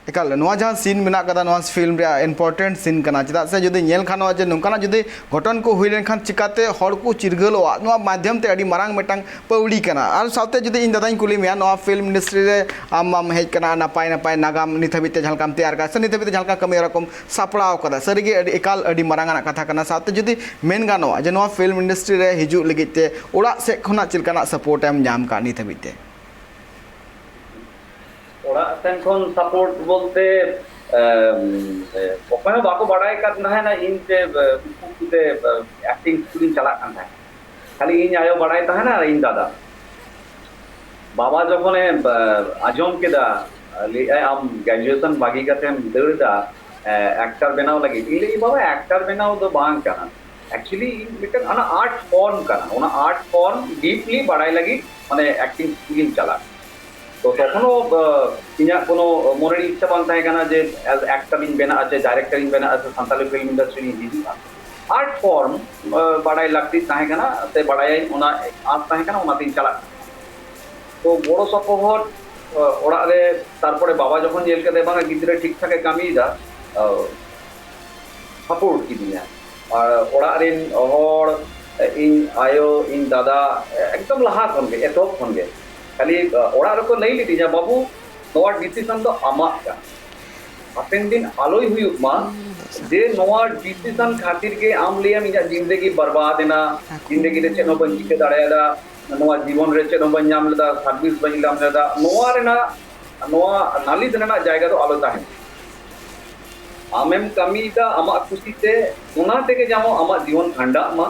एकाल नोआ जहाँ सीन मेना कदा नोआ फिल्म रे इम्पोर्टेंट सीन कना चदा से जदि नेल खानो जे नोंकाना जदि घटन को हुई लेनखान चिकाते हर को चिरगलोआ नोआ माध्यम ते अडी मारांग मेटांग पौड़ी कना आर साथे जदि इन दादाई कुली मेया नोआ फिल्म इंडस्ट्री रे आम हेज कना नापाय नापाय नागाम निथबिते झलकाम तैयार का से निथबिते झलका कमी रकम सापड़ाव कदा सरिगे एकाल अडी मारांगाना कथा कना साथे जदि मेन गानोआ जे नोआ फिल्म इंडस्ट्री रे हिजु लगिते ओड़ा से खना चिलकाना सपोर्ट एम जाम का निथबिते सपोर्ट बोलते बाको बाड़ाय ना इन एक्टिंग स्कूल चला खाली इन आयो बाड़ाय ना इन दादा बाबा जखने आजम केदा आम ग्रेजुएशन बागी दाड़ा एक्टर बनाव लगे इन बाबा एक्टर बनाव तो बांग कना एक्चुअली मिटन आर्ट फॉर्म कना आर्ट फॉर्म डीपली बाड़ाय लगी माने एक्टिंग स्कूल चला तो तखनो इना कोनो मोनेर इच्छा बांग ताहे काना जे एज एक्टर इन बेना आछे डायरेक्टर इन बेना आछे सान्ताली फिल्म इंडस्ट्री नि हिजुआ आर्ट फॉर्म बाड़ाय लागती ताहे काना ते बाड़ाय ओना आस ताहे काना ओना तीन चला तो बड़ो सपोहर ओड़ा रे तारपरे बाबा जखन जेल कते बांगा गिद्रे ठीक ठाके कामिदा सपोर्ट किदिया और ओड़ा रेन हर इन आयो इन दादा एकदम लहा खन के एतोप खन के खाली ओड़ा रे को लई लिदिया बाबू नोआ डिसीजन तो आमा का हापेन दिन आलोय हुयुक मा जे नोआ डिसीजन खातिर के आम लिया इजा जिंदगी बर्बाद ना जिंदगी रे चेनो बन चिके दाड़ायदा नोआ जीवन रे चेनो बन नाम लेदा सर्विस बन नाम लेदा नोआ रेना नोआ नालिस रेना जायगा तो आलो ताहेन आमेम कमीदा आमा खुशीते ओना तेगे जामो आमा जीवन खंडा मा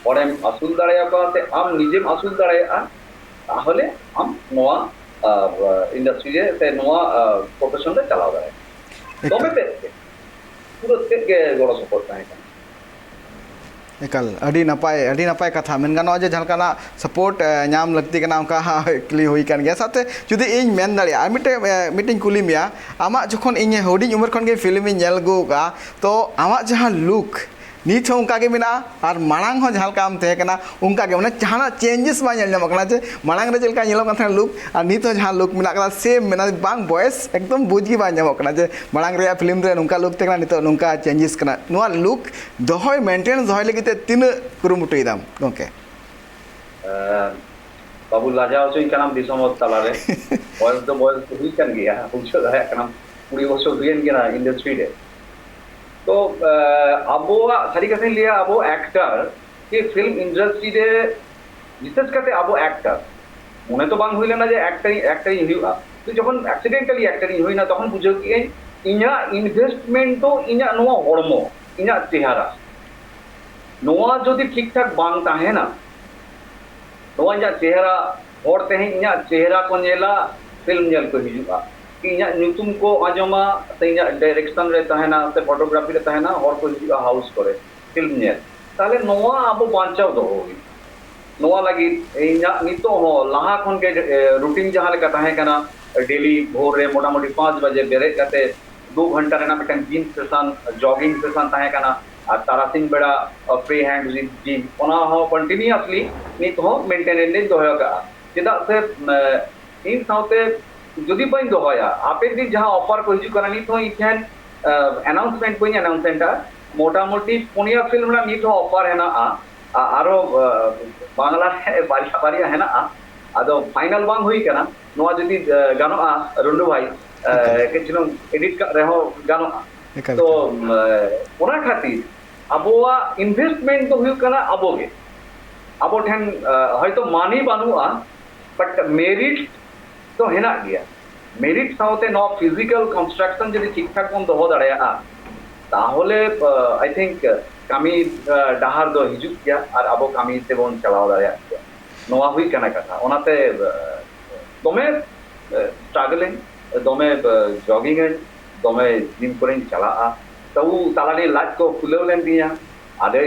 ओरेम असुल दाड़ाया को ते आम निजेम असुल दाड़ाया ताहले आम नोआ इंडस्ट्री रे ते नोआ प्रोफेशन रे चलाव दाड़ाया तोमे ते पूरा ते के गड़ो सपोर्ट ताहे एकाल अड़ी नपाय कथा मेन गानो जे झलकाना सपोर्ट नाम लगती कना उनका क्ली हुई कान गया साथे जुदी इन मेन दाड़िया मिटिंग कुली मिया आमा जखन इन हुडिंग उमर खन गे फिल्म इन नेल गुगा तो आमा जहां लुक नीत हो उनका के मिना और मांग हो झलका आम थे कना उनका के माने जहां चेंजेस मा नेल नाम कना जे मांग रे चलका नेलो कथा लुक और नीत हो जहां लुक मिना कना सेम मेना बांग वॉइस एकदम बुझगी बा नाम कना जे मांग रे फिल्म रे नुका लुक थे कना नीत नुका चेंजेस कना नुआ लुक दोहय मेंटेन दोहय लगी ते तीन कुरुमुटुई दाम गोके बाबू लाजाओ चोई कनाम दिसम तला रे वॉइस तो हुई कन गया बुझो दाया कनाम 20 বছর हुईन गया इंडस्ट्री रे तो अबो सारी कथे लिया अबो एक्टर के फिल्म इंडस्ट्री रे विशेष करते अबो एक्टर मने तो बांग हुइले ना जे एक्टरिंग हुआ तो जखन एक्सीडेंटली एक्टरिंग हुई ना तखन बुझो कि इना इनवेस्टमेंट तो इना नोआ हरमो इना चेहरा नोआ जदि ठीक ठाक बांग ताहे ना नोआ इना चेहरा हर तेहे इना चेहरा को नेला फिल्म नेल को हिजुआ इना नुतुम को आजमा ते इना डायरेक्शन रे तहना ते फोटोग्राफी रे तहना और को हिजुआ हाउस करे फिल्म नेल ताले नोआ आबो बांचाव दो होगी नोआ लगी इना नितो हो लहा खन के रूटीन जहां लेका तहे कना डेली भोर रे मोटा मोटी 5 बजे बेरे कते 2 घंटा रेना बेटन जिम सेशन जॉगिंग सेशन तहे कना और तारासिंग बेड़ा फ्री हैंड जिम ओना हो कंटिन्यूअसली नित हो मेंटेनेंस दोहयो का चेदा से इन साउते जदि बन दोहया आपे दिन जहां ऑफर को हिजु करा नित हो इथेन अनाउंसमेंट कोई अनाउंसमेंट मोटा मोटी पुनिया फिल्म ना नित हो ऑफर है ना आरो बांग्ला बारिया बारिया है ना आदो फाइनल बांग हुई कना नोआ जदि गानो रुंडू भाई के चिनो एडिट का रहो गानो तो ओना खातिर अबोआ इन्वेस्टमेंट तो हुई कना अबोगे अबो ठेन हयतो मानी बानुआ बट मेरिट तो हेना गया मेरिट साउते नो फिजिकल कंस्ट्रक्शन जदि ठीक ठाक बन दोहो दाड़ाया ताहले आई थिंक कामी डाहार दो हिजुक गया और अबो कामी ते बन चलाव दाड़ाया नोआ हुई कना कथा ओनाते दोमे स्ट्रगलिंग दोमे जॉगिंग दोमे जिम करें चला तो तालानी लाज को खुलेव लेन दिया आदे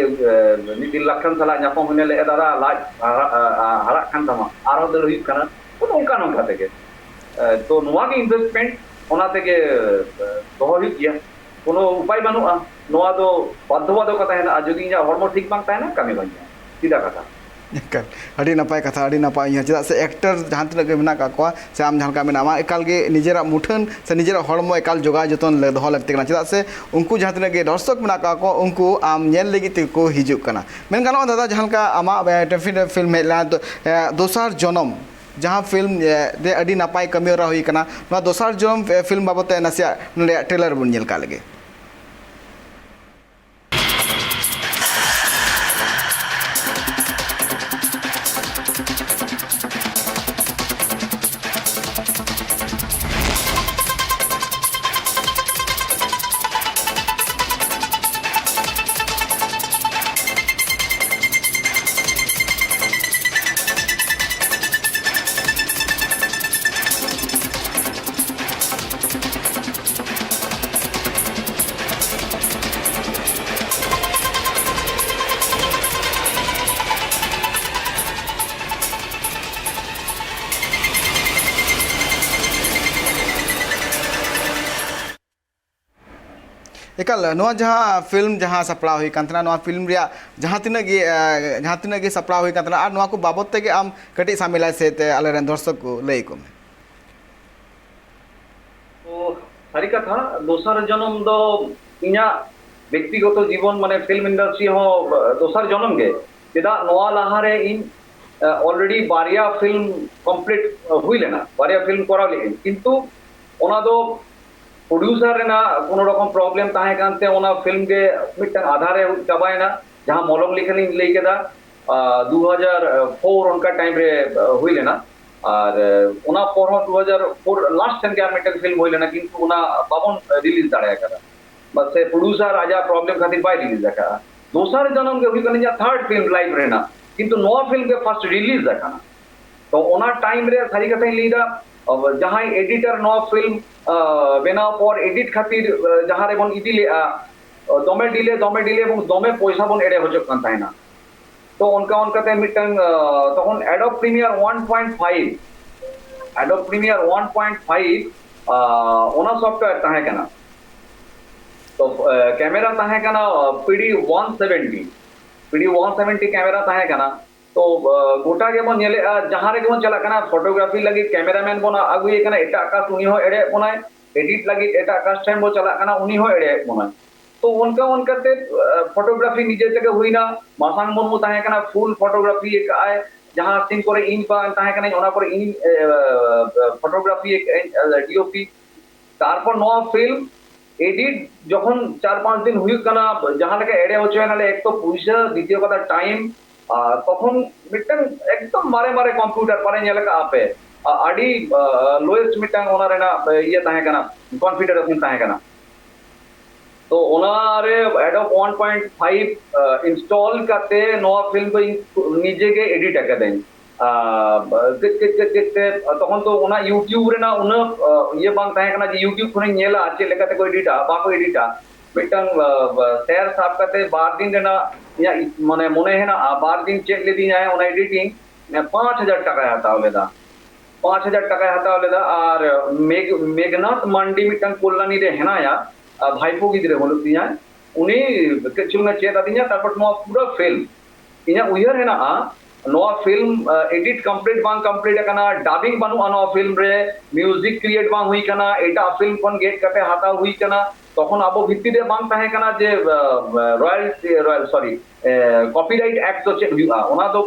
नितिन लखन सला ᱧᱟᱯᱟᱢ हुने ले दादा लाज हरा खान तमा आरो दल हुई कना तो उनका नोका तेगे तो नोआ के इन्वेस्टमेंट ओना तेगे दोहो हुई गया कोनो उपाय बानुआ नोआ दो बाध्यबाधो कथा है जदि इजा हरमो ठीक बांग ताहे ना कमी बन जाए सीधा कथा अड़ी नपाय कथा अड़ी नपाय चेदा से एक्टर जहां तक मेना का को से आम जहां का मेना मा एकाल गे निजेरा मुठन से निजेरा हरमो एकाल जोगा जतन दोहो लगते कना चेदा से उनको जहां तक गे दर्शक मेना का को उनको आम नेल लगी ते को हिजुक कना मेन गानो दादा जहां का आमा फिल्म हेला दोसार जन्म जहां फिल्म दे अड़ी नपाय कमी रा हुई कना ना दोसार जन्म फिल्म बाबते नसिया ने ट्रेलर बन नेल का लगे एकाल नोआ जहां फिल्म जहां सपड़ा हुई कांतना नोआ फिल्म रिया जहां तिना गे सपड़ा हुई कांतना और नोआ को बाबत ते आम कटी सामिला से ते आले दर्शक को लई को सारी कथा दोसर जन्म दो इना व्यक्तिगत जीवन माने फिल्म इंडस्ट्री हो दोसर जन्म गे चेदा नोआ लाहारे इन ऑलरेडी बारिया फिल्म कंप्लीट हुई लेना बारिया फिल्म करा लेकिन किंतु ओना दो प्रोड्यूसर रेना कोनो रकम प्रॉब्लम ताहे कानते ओना फिल्म के मिटन आधारे चबायना जहां मलम लिखनी लई केदा 2004 उनका टाइम रे हुई लेना और ओना पर 2004 लास्ट टाइम के मिटन फिल्म हुई लेना किंतु ओना बाबन रिलीज दाड़े करा बस से प्रोड्यूसर आजा प्रॉब्लम खातिर बाय रिलीज करा दोसर जन्म के हुई कनी जा थर्ड फिल्म लाइव रेना किंतु नोआ फिल्म के फर्स्ट रिलीज देखना तो ओना टाइम रे सारी कथा लीदा जहां एडिटर नोआ फिल्म बेनाव पर एडिट खातिर जहां रे बन इदी ले दमे डिले এবং দমে পয়সা বন এড়ে হচ্ছে কান তাইনা তো উনকাতে মিটন তখন অ্যাডোব প্রিমিয়ার 1.5 ওনা সফটওয়্যার তাহে কেনা তো ক্যামেরা তাহে কেনা PD 170 ক্যামেরা তাহে কেনা तो गोटा के बन नेले जहां रे बन चला कना फोटोग्राफी लगी कैमरामैन बना आगुए कना एटा आकाश उनी हो एड़े बनाय एडिट लगी एटा आकाश टाइम बो चला कना उनी हो एड़े बनाय तो उनकाते फोटोग्राफी निजे तक हुई ना मासांग मुर्मू ताहे कना फुल फोटोग्राफी एक आए जहां सिंग करे इन पा ताहे कना ओना पर इन फोटोग्राफी एक डीओपी तारपर नोआ फिल्म एडिट যখন 4-5 दिन हुई कना जहां लगे एड़े होचे नाले एक तो पयसा द्वितीय कथा टाइम তখন মিটাং একদম মারে মারে কম্পিউটার পারে নেলকা আপে আডি লোয়েস্ট মিটাং ওনারেনা ইয়ে তাহে কানা কনফিগারেশন তাহে কানা तो ओनारे एडोब 1.5 इंस्टॉल करते नोआ फिल्म को निजे के एडिट कर दें तখন तो ओना यूट्यूब रे ना उन ये बांग ताहे कना जे यूट्यूब खुने नेला आचे लेकाते को एडिटा बाको एडिटा मिटंग शेयर साफ करते 12 दिन रेना या माने मने है ना 12 दिन चेक ले दी जाए ओना एडिटिंग 5000 টাকা হাতাও লেদা 5000 টাকা হাতাও লেদা আর মেঘনাথ মান্ডি মিটং কল্যাণী রে হেনায়া भाईपो गिद्रे होलो तिया उनी केचुल में चेता दिया तारपर नो पूरा फिल्म इना उयर है ना नो फिल्म एडिट कंप्लीट बांग कंप्लीट कना डबिंग बानु अनो फिल्म रे म्यूजिक क्रिएट बांग हुई कना एटा फिल्म कोन गेट कते हाता हुई कना তখন আবো ভিত্তিতে বাং তাহে কানা যে রয়্যাল সরি কপিরাইট অ্যাক্ট তো চেক হুয়া ওনা তো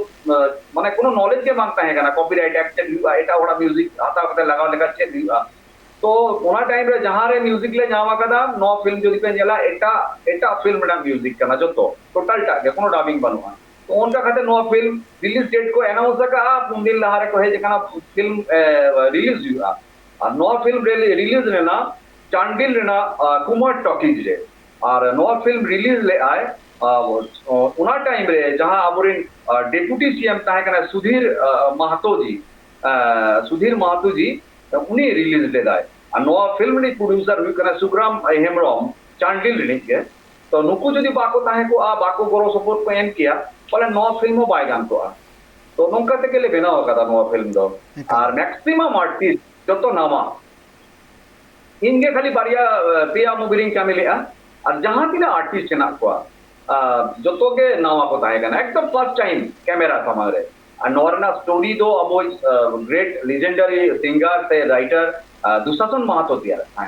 মানে কোনো নলেজ কে বাং তাহে কানা কপিরাইট অ্যাক্ট চেক হুয়া এটা ওরা মিউজিক হাতা কতে লাগাও লেখা চেক হুয়া तो ओना टाइम रे जहां रे म्यूजिक ले जावा कदा नो फिल्म जदि पे नेला एटा फिल्म रे म्यूजिक कना जतो टोटल टा के कोनो डबिंग बनुआ तो ओनका खाते नो फिल्म रिलीज डेट को अनाउंस का पुंदिल लहारे को है जे कना फिल्म रिलीज हुआ और नो फिल्म रिलीज रे ना चांडिल रे ना कुमार टॉकीज रे और नो फिल्म रिलीज ले आए ओना टाइम रे जहां अबोरिन डेप्यूटी सीएम ताहे कना सुधीर महतो जी उनी रिलीज ले दाय और नोआ फिल्म नी प्रोड्यूसर हुई कना सुग्राम हेमरम चांडिल रे के तो नुकु जदि बाको ताहे को बाको गोरो सपोर्ट को एम किया बोले नोआ फिल्म बाय गान को तो नोंका ते के ले बेना होगा नोआ फिल्म दो और मैक्सिमम आर्टिस्ट जतो नामा इनके खाली बारिया पिया मुबिरिंग कामिले और जहां तिना आर्टिस्ट ना को जतो के नामा को ताहे गाना एकदम फर्स्ट टाइम कैमरा समारे और नॉर्ना स्टोरी दो अब ग्रेट लेजेंडरी सिंगर से राइटर दुशासन महतो दिया है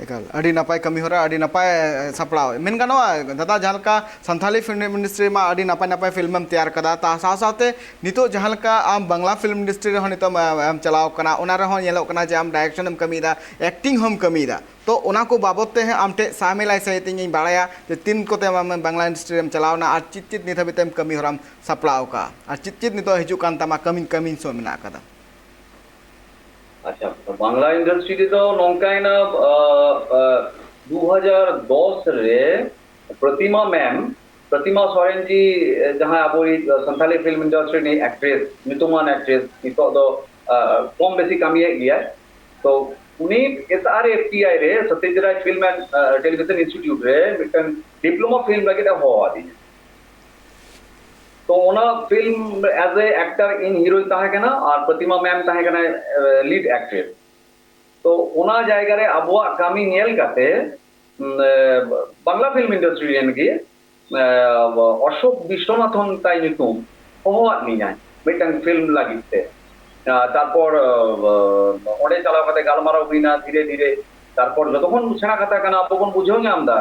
एकाल अड़ी नपाय कमी हो रहा अड़ी नपाय सपड़ाव मेन गानो दादा जहां का संथाली फिल्म इंडस्ट्री में अड़ी नपाय नपाय फिल्म तैयार कदा ता साथ साथे नितो जहां का आम बांग्ला फिल्म इंडस्ट्री रे नितो हम चलाव कना ओना रे हो नेलो कना जे आम डायरेक्शन हम कमीदा एक्टिंग हम कमीदा तो ओना को बाबत ते आम टे सामिलाई सहित इन बाड़ाया जे तीन कोते बांग्ला इंडस्ट्री में चलावना और चित नित हबी तेम कमी होराम सपड़ाव का और चित नितो हिजु कान तमा कमी सो मिना कदा अच्छा तो बांग्ला इंडस्ट्री तो नौकायना 2010 रे प्रतिमा सोरेन जी जहां अब संथाली फिल्म इंडस्ट्री ने एक्ट्रेस नितुमान एक्ट्रेस नितो दो कम बेसी कमी गया तो उनी SRFTI रे Satyajit film and television institute रे मिटन डिप्लोमा फिल्म लगे हो आदि तो ओना फिल्म एज ए एक्टर इन हीरो ताहे कना और प्रतिमा मैम ताहे कना लीड एक्ट्रेस तो ओना जायगा रे अबवा कामी नेल काते बांग्ला फिल्म इंडस्ट्री रेन के अशोक विश्वनाथन ताई नितुम होवा नि जाय मिटन फिल्म लागिते তারপর অনেক চালাও কাতে গালমারাও হইনা ধীরে ধীরে তারপর যতক্ষণ সেনা কথা কানা আবো বন বুঝেও আমদা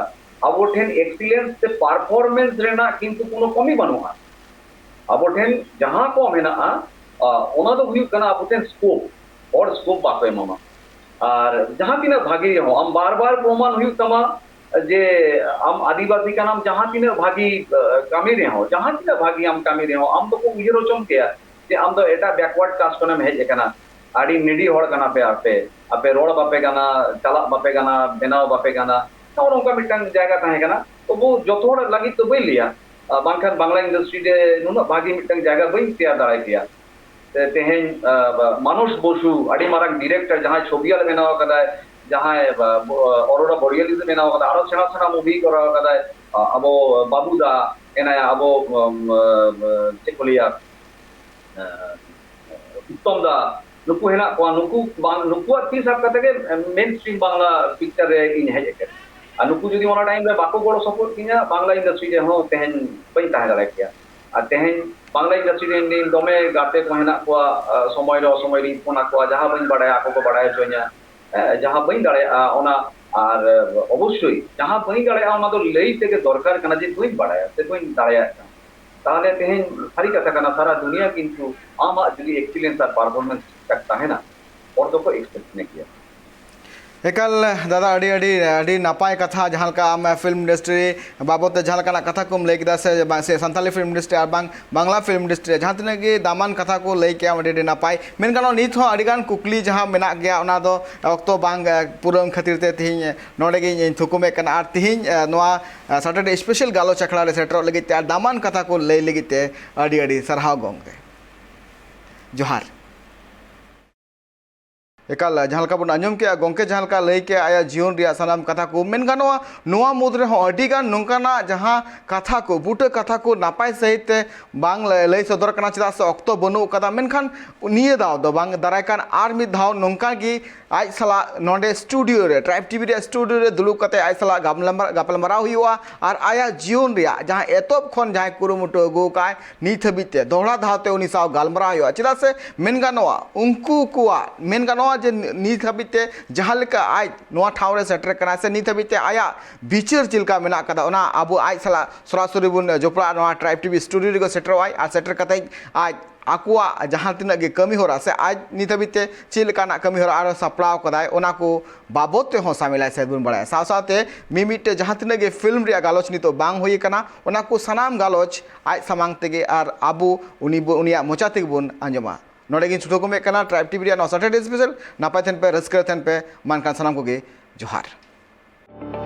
আবো ঠেন এক্সিলেন্স তে পারফরমেন্স রেনা কিন্তু কোনো কমি বানুয়া আবো ঠেন जहां को मेना ओना दो हुई कना आबो ठेन स्कोप और स्कोप बापे मामा और जहां तीना भागी हो हम बार बार प्रमाण हुई तमा जे हम आदिवासी का नाम जहां तीना भागी कामी रे हो जहां तीना भागी हम कामी रे हो हम तो को उजरो चम के जे हम तो एटा बैकवर्ड कास्ट कना हेज कना आडी निडी होड़ कना पे आपे रोड बापे गाना चला बापे गाना बेनाव बापे गाना और उनका मिटन जायगा ताहे कना तो वो जतो होड़ लगी तो बई लिया बांखान बांग्ला इंडस्ट्री दे नुना भागी मिटन जायगा बई तिया दाड़ाय किया तेहें मानुष बसु आड़ी मारक डायरेक्टर जहां छबियाल बेनाव कदा जहां अरोड़ा बरियाली से बेनाव कदा आरो सेना सेना मूवी करा कदा अबो बाबूदा एना अबो चेकोलिया उत्तम दा नुकु हेना को नुकु ती सब कते के मेन स्ट्रीम बांग्ला पिक्चर रे इन हेज के नुकु जदी ओना टाइम रे बाको गोड़ो सपोर्ट किया बांग्ला इंडस्ट्री रे हो तेहें बई ताहे दाड़ाय किया आ तेहें बांग्ला इंडस्ट्री रे इन दमे गाते को हेना को समय रो समय री फोना को जहां बई बडाय आको को बडाय जोइना जहां बई दाड़े ओना আর অবশ্যই जहां बई दाड़े ओना तो लई থেকে দরকার কানা যে বই বাড়ায় সে বই দাঁড়ায় তাহলে তেহেন সারি কথা কানা সারা দুনিয়া কিন্তু আমা যদি এক্সিলেন্স আর পারফরম্যান্স একটা है ना और तो को एक्सपेक्ट नहीं किया एकाल दादा अड़ी अड़ी अड़ी नापाय कथा जहाँ का आम फिल्म इंडस्ट्री बाबत जहाँ का कथा को लई किदा से सानताली फिल्म इंडस्ट्री और बांग्ला फिल्म इंडस्ट्री जहाँ तीन की दामान कथा को लई के अड़ी नापाय मेनखान नित हो अड़ीगान कुकली जहाँ मेना गया ओना दो अक्तो बांग पूरन खातिर ते तिहिं नोडे गे थुकुमे कना और तिहिं नोआ सैटरडे स्पेशल गालोच अखड़ा रे सेटर लगित और दामान कथा को लई लगित अड़ी अड़ी सरहाव गोंगे जोहार एकाल जहाँ बन आजम के गोंके जहाँ लई के आया जीवन रिया सानाम कथा को मेन गानोआ नोआ मुद्रे हो अडिगान नोंकाना जहाँ कथा को बूटे कथा को नापाय सहित बांग लई सदर कना चदा से अक्तो बनु कदा मेनखान निये दाव दो बांग दारायकान आर मिद धाव नोंका गी आज सला नोंडे स्टूडियो रे ट्राइब टीवी रे स्टूडियो रे दुलुक कते आज सला गापलमाराव हुआ और आया जीवन रिया जहाँ एतोब खन जहाँ कुरुमुटो अगु काय नित हबिते दोहरा धावते उनी साव गालमाराव हुआ चदा से मेन गानोआ उनकू कुआ मेन गानोआ जे नित हबिते जहाँ लेका आज नोआ ठाव रे सेटर कना से नित हबिते आया बिचार चिलका मेना कदा ओना आबो आज सला सरासरी बुन जोपड़ा नोआ ट्राइब टीवी स्टूडियो रे सेटर आय और सेटर कते आज आकुआ जहाँ तीन गे कमी हो से आज नित हबिते चिलकाना कमी हो और सपड़ाव कदाय ओना को बाबद ते हो सामिलाय से बुन बड़ाय साव सावते मिमिटे जहाँ तीन गे फिल्म रे गालोच नितो बांग हुई कना ओना को सनाम गालोच आज समांग तेगे और आबू उनिया मोचा तेगे बुन आंजमा नोडे गिन छुटो को में कना ट्राइब टीवी रे सैटरडे स्पेशल नापाय थेन पे रस्कर थेन पे मानकान सनाम को गे जोहार।